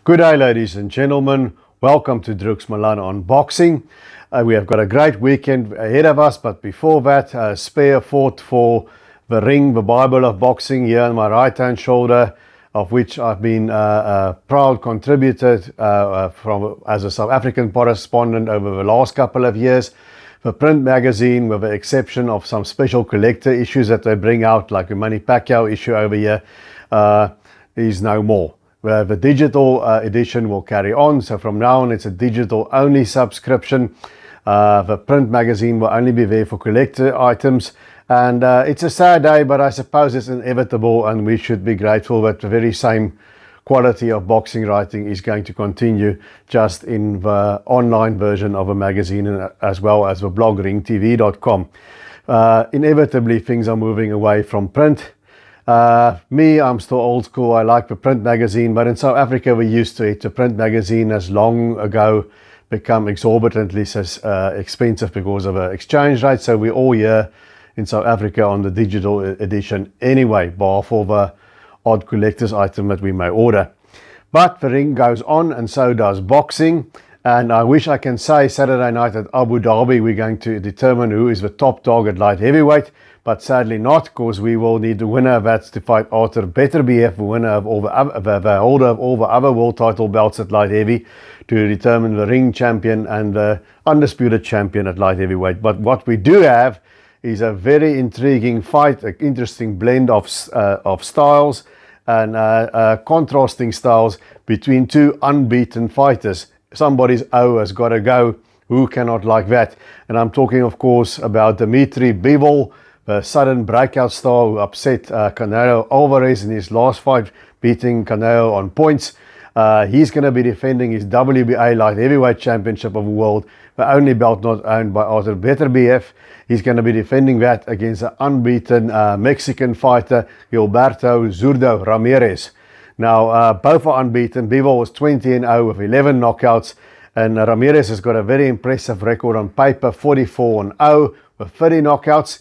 Good day, ladies and gentlemen. Welcome to Drux Milan Unboxing. We have got a great weekend ahead of us, but before that, Spear fought for the ring, the Bible of boxing, here on my right hand shoulder, of which I've been a proud contributor as a South African correspondent over the last couple of years. The print magazine, with the exception of some special collector issues that they bring out, like the Manny Pacquiao issue over here, is no more. The digital edition will carry on, so from now on it's a digital only subscription. The print magazine will only be there for collector items, and it's a sad day, but I suppose it's inevitable, and we should be grateful that the very same quality of boxing writing is going to continue, just in the online version of a magazine, as well as the blog ringtv.com. Inevitably things are moving away from print. I'm still old school. I like the print magazine, but in South Africa we're used to it. The print magazine has long ago become exorbitantly expensive because of exchange rate, so we're all here in South Africa on the digital edition anyway, bar for the odd collector's item that we may order. But the ring goes on, and so does boxing, and I wish I can say Saturday night at Abu Dhabi we're going to determine who is the top dog at light heavyweight, but sadly not, because we will need the winner of that to fight Arthur Beterbiev, the winner of all the holder of all the other world title belts at light heavy, to determine the ring champion and the undisputed champion at light heavyweight. But what we do have is a very intriguing fight, an interesting blend of styles and contrasting styles between two unbeaten fighters. Somebody's O has got to go. Who cannot like that? And I'm talking, of course, about Dmitrii Bivol, the sudden breakout star who upset Canelo Alvarez in his last fight, beating Canelo on points. He's going to be defending his WBA light heavyweight championship of the world, the only belt not owned by Arthur Beterbiev. He's going to be defending that against an unbeaten Mexican fighter, Gilberto Zurdo Ramirez. Now, both are unbeaten. Bivol was 20-0 with 11 knockouts, and Ramirez has got a very impressive record on paper, 44-0 with 30 knockouts.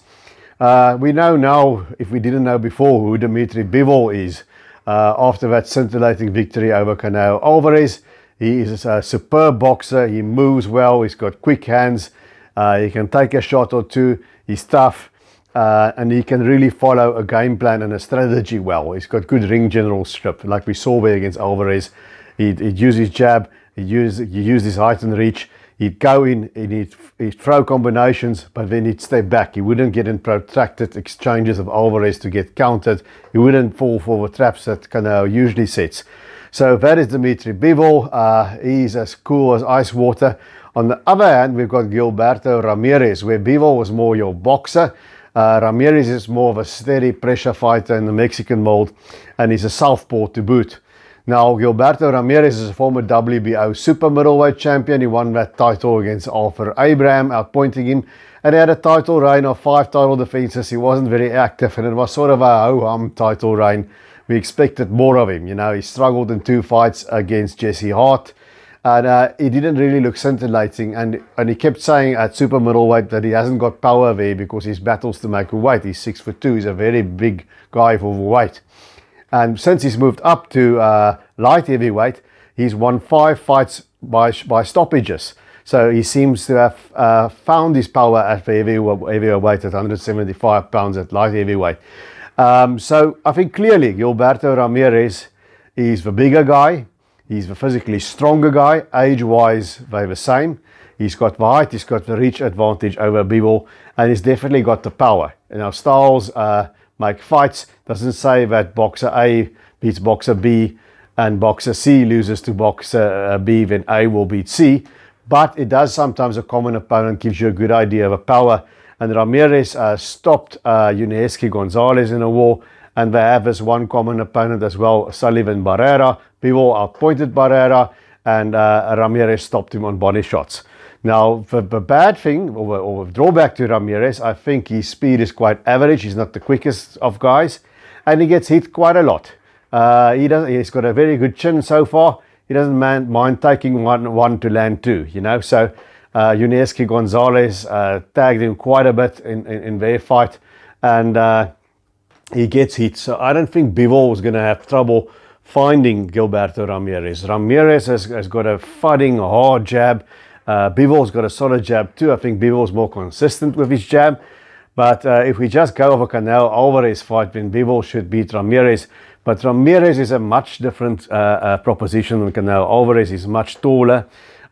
We know now, if we didn't know before, who Dmitrii Bivol is. After that scintillating victory over Canelo Alvarez, he is a superb boxer. He moves well, he's got quick hands, he can take a shot or two, he's tough, and he can really follow a game plan and a strategy well. He's got good ring generalship, like we saw there against Alvarez. He'd use his jab, he'd use his height and reach. He'd go in, he'd throw combinations, but then he'd step back. He wouldn't get in protracted exchanges of Alvarez to get countered. He wouldn't fall for the traps that Canelo usually sets. So that is Dmitrii Bivol. He's as cool as ice water. On the other hand, we've got Gilberto Ramirez, where Bivol was more your boxer. Ramirez is more of a steady pressure fighter in the Mexican mold, and he's a southpaw to boot. Now, Gilberto Ramirez is a former WBO super middleweight champion. He won that title against Arthur Abraham, outpointing him, and he had a title reign of 5 title defenses. He wasn't very active, and it was sort of a ho-hum title reign. We expected more of him. You know, he struggled in 2 fights against Jesse Hart, and he didn't really look scintillating, and he kept saying at super middleweight that he hasn't got power there because he battles to make a weight. He's 6'2". He's a very big guy for weight. And since he's moved up to light heavyweight, he's won 5 fights by stoppages. So he seems to have found his power at the heavyweight at 175 pounds at light heavyweight. So I think clearly Gilberto Ramirez is the bigger guy. He's the physically stronger guy. Age-wise, they're the same. He's got the height, he's got the reach advantage over Bivol, and he's definitely got the power. You know, styles make fights. Doesn't say that boxer A beats boxer B and boxer C loses to boxer B, then A will beat C. But it does sometimes, a common opponent gives you a good idea of a power. And Ramirez stopped Yunieski Gonzalez in a war, and they have this one common opponent as well, Sullivan Barrera. Bivol outpointed Barrera, and Ramirez stopped him on body shots. Now, the bad thing, or drawback to Ramirez, I think his speed is quite average. He's not the quickest of guys, and he gets hit quite a lot. He's got a very good chin so far. He doesn't mind taking one to land 2, you know. So Yunieski Gonzalez tagged him quite a bit in their fight, and he gets hit. So I don't think Bivol was going to have trouble finding Gilberto Ramirez. Ramirez has got a fighting, hard jab. Bivol's got a solid jab too. I think Bivol's more consistent with his jab. But if we just go over Canelo Alvarez fight, then Bivol should beat Ramirez. But Ramirez is a much different proposition than Canelo Alvarez. He's much taller.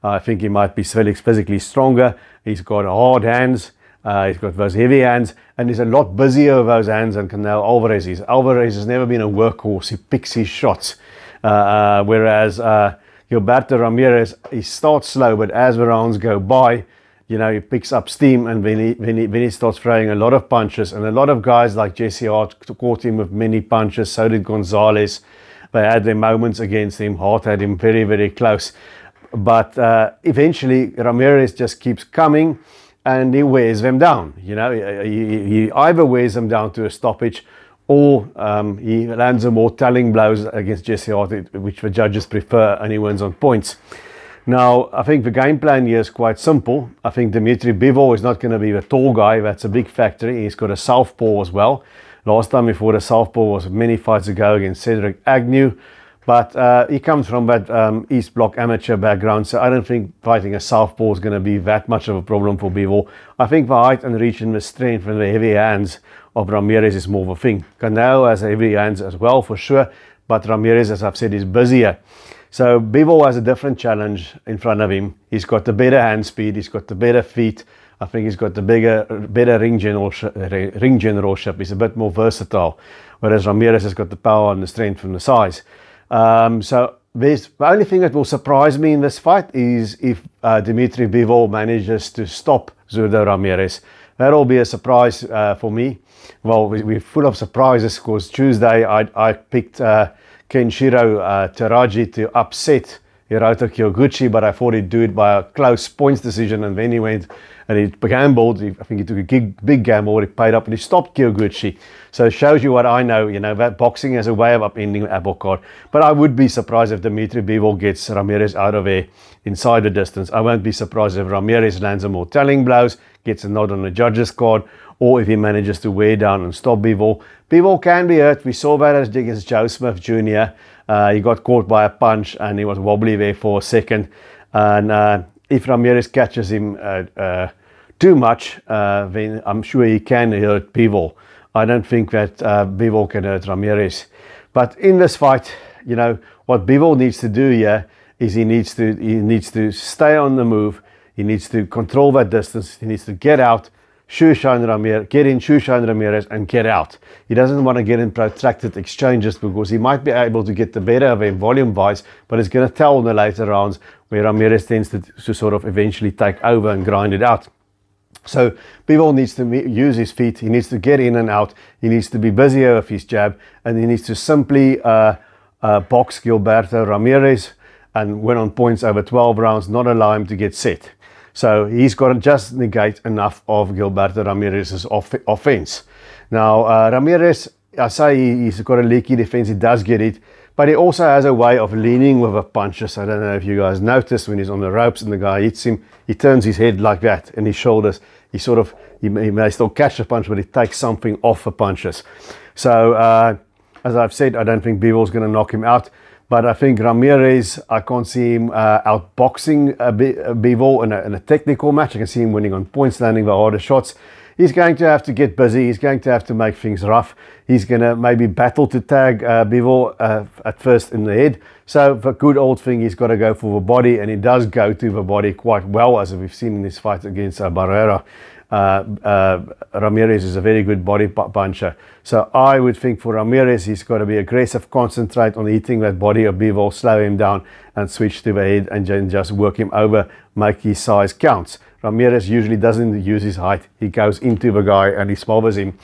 I think he might be physically stronger. He's got hard hands. He's got those heavy hands. And he's a lot busier with those hands than Canelo Alvarez is. Alvarez has never been a workhorse. He picks his shots. Whereas Gilberto Ramirez, he starts slow, but as the rounds go by, you know, he picks up steam, and when he starts throwing a lot of punches, and a lot of guys like Jesse Hart caught him with many punches, so did Gonzalez. They had their moments against him. Hart had him very, very close. But eventually, Ramirez just keeps coming, and he wears them down. You know, he either wears them down to a stoppage, or he lands some more telling blows against Jesse Hart, which the judges prefer, and he wins on points. Now, I think the game plan here is quite simple. I think Dmitrii Bivol is not going to be the tall guy. That's a big factor. He's got a southpaw as well. Last time he fought a southpaw was many fights ago against Cedric Agnew. But he comes from that East Bloc amateur background, so I don't think fighting a southpaw is going to be that much of a problem for Bivol. I think the height and reach and the strength and the heavy hands of Ramirez is more of a thing. Canelo has heavy hands as well, for sure. But Ramirez, as I've said, is busier. So Bivol has a different challenge in front of him. He's got the better hand speed. He's got the better feet. I think he's got the better ring generalship. He's a bit more versatile. Whereas Ramirez has got the power and the strength and the size. So the only thing that will surprise me in this fight is if Dmitrii Bivol manages to stop Zurdo Ramirez. That'll be a surprise for me. Well, we're full of surprises because Tuesday I picked Kenshiro Teraji to upset Hirota Kyoguchi, but I thought he'd do it by a close points decision, and then he went and he gambled. I think he took a big gamble, he paid up, and he stopped Kyoguchi. So it shows you what I know, you know, that boxing has a way of upending the apple cart. But I would be surprised if Dmitrii Bivol gets Ramirez out of there inside the distance. I won't be surprised if Ramirez lands some more telling blows, gets a nod on the judges' card, or if he manages to wear down and stop Bivol. Bivol can be hurt. We saw that against Joe Smith Jr. He got caught by a punch and he was wobbly there for a second. And if Ramirez catches him too much, then I'm sure he can hurt Bivol. I don't think that Bivol can hurt Ramirez. But in this fight, you know, what Bivol needs to do here is he needs to stay on the move. He needs to control that distance. He needs to get out, shoeshine Ramirez, get in, shoeshine Ramirez, and get out. He doesn't want to get in protracted exchanges because he might be able to get the better of him volume-wise, but it's going to tell in the later rounds where Ramirez tends to sort of eventually take over and grind it out. So Bivol needs to use his feet. He needs to get in and out. He needs to be busier with his jab, and he needs to simply box Gilberto Ramirez and win on points over 12 rounds, not allow him to get set. So he's got to just negate enough of Gilberto Ramirez's offense. Now, Ramirez, I say he's got a leaky defense. He does get it, but he also has a way of leaning with a punches. I don't know if you guys noticed when he's on the ropes and the guy hits him, he turns his head like that and his shoulders. He may still catch the punch, but he takes something off the punches. So, as I've said, I don't think Bivol's going to knock him out. But I think Ramirez, I can't see him outboxing Bivol in a technical match. I can see him winning on points, landing the harder shots. He's going to have to get busy. He's going to have to make things rough. He's going to maybe battle to tag Bivol at first in the head. So the good old thing, he's got to go for the body, and he does go to the body quite well, as we've seen in this fight against Barrera. Ramirez is a very good body puncher. So I would think for Ramirez, he's got to be aggressive, concentrate on hitting that body of Bivol, slow him down and switch to the head and then just work him over, make his size counts. Ramirez usually doesn't use his height. He goes into the guy and he smothers him.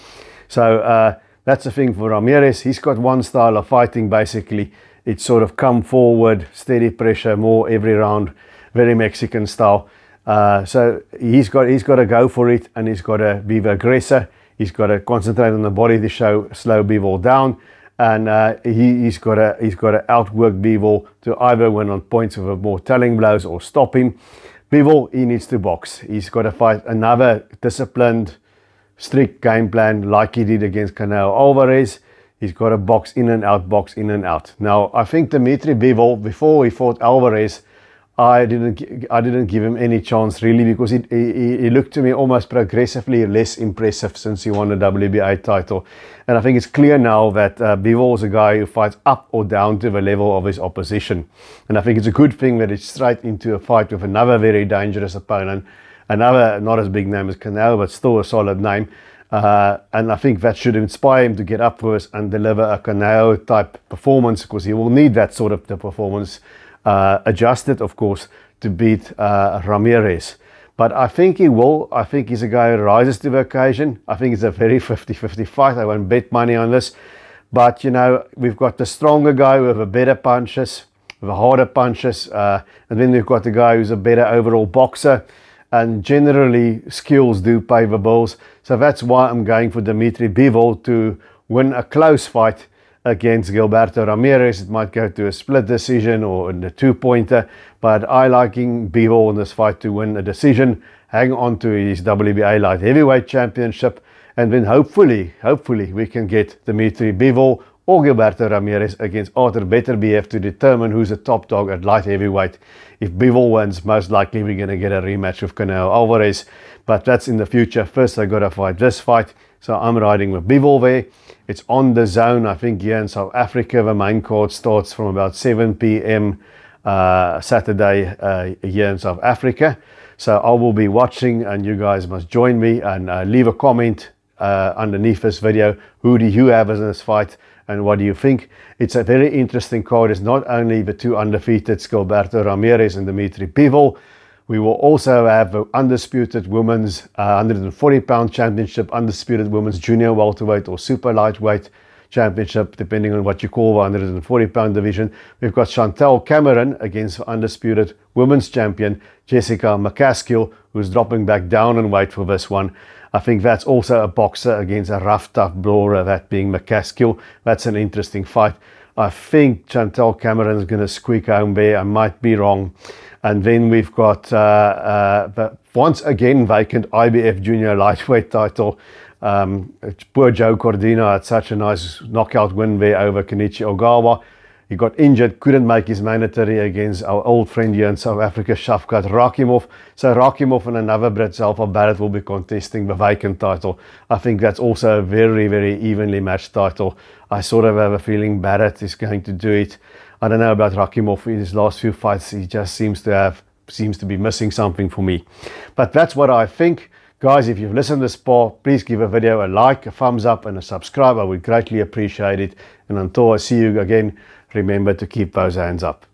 So that's the thing for Ramirez. He's got one style of fighting basically. It's sort of come forward, steady pressure, more every round, very Mexican style. So he's got to go for it, and he's got to be the aggressor. He's got to concentrate on the body to slow Bivol down, and he's got to outwork Bivol to either win on points with more telling blows or stop him. Bivol, he needs to box. He's got to fight another disciplined, strict game plan like he did against Canelo Alvarez. He's got a box in and out, box in and out. Now, I think Dmitrii Bivol, before he fought Alvarez, I didn't give him any chance really, because he looked to me almost progressively less impressive since he won the WBA title. And I think it's clear now that Bivol is a guy who fights up or down to the level of his opposition. And I think it's a good thing that it's straight into a fight with another very dangerous opponent, another not as big name as Canelo, but still a solid name. And I think that should inspire him to get up for us and deliver a Canelo type performance, because he will need that sort of the performance, adjusted of course, to beat Ramirez. But I think he will. I think he's a guy who rises to the occasion. I think it's a very 50-50 fight. I won't bet money on this. But, you know, we've got the stronger guy with the better punches, with the harder punches. And then we've got the guy who's a better overall boxer. And generally, skills do pay the bills. So that's why I'm going for Dmitrii Bivol to win a close fight against Gilberto Ramirez. It might go to a split decision or in a two-pointer, but I liking Bivol in this fight to win a decision, hang on to his WBA light heavyweight championship, and then hopefully we can get Dmitrii Bivol or Gilberto Ramirez against Arthur Beterbiev to determine who's the top dog at light heavyweight. If Bivol wins, most likely we're going to get a rematch with Canelo Alvarez, but that's in the future. First I got to fight this fight, so I'm riding with Bivol there. It's on the zone. I think here in South Africa the main card starts from about 7 p.m. Saturday here in South Africa. So I will be watching, and you guys must join me, and leave a comment underneath this video. Who do you have in this fight, and what do you think? It's a very interesting card. It's not only the two undefeated, Gilberto Ramirez and Dmitrii Bivol. We will also have the undisputed women's 140-pound championship, undisputed women's junior welterweight or super lightweight championship, depending on what you call the 140-pound division. We've got Chantel Cameron against the undisputed women's champion, Jessica McCaskill, who's dropping back down in weight for this one. I think that's also a boxer against a rough, tough brawler, that being McCaskill. That's an interesting fight. I think Chantel Cameron is going to squeak home there. I might be wrong. And then we've got the once again vacant IBF junior lightweight title. Poor Joe Cordina had such a nice knockout win there over Kenichi Ogawa. He got injured, couldn't make his mandatory against our old friend here in South Africa, Shavkat Rakhimov. So Rakhimov and another Brit, Zalfa Barrett, will be contesting the vacant title. I think that's also a very, very evenly matched title. I sort of have a feeling Barrett is going to do it. I don't know about Rakhimov. In his last few fights, he just seems to be missing something for me. But that's what I think. Guys, if you've listened this far, please give a video a like, a thumbs up, and a subscribe. I would greatly appreciate it. And until I see you again, remember to keep those hands up.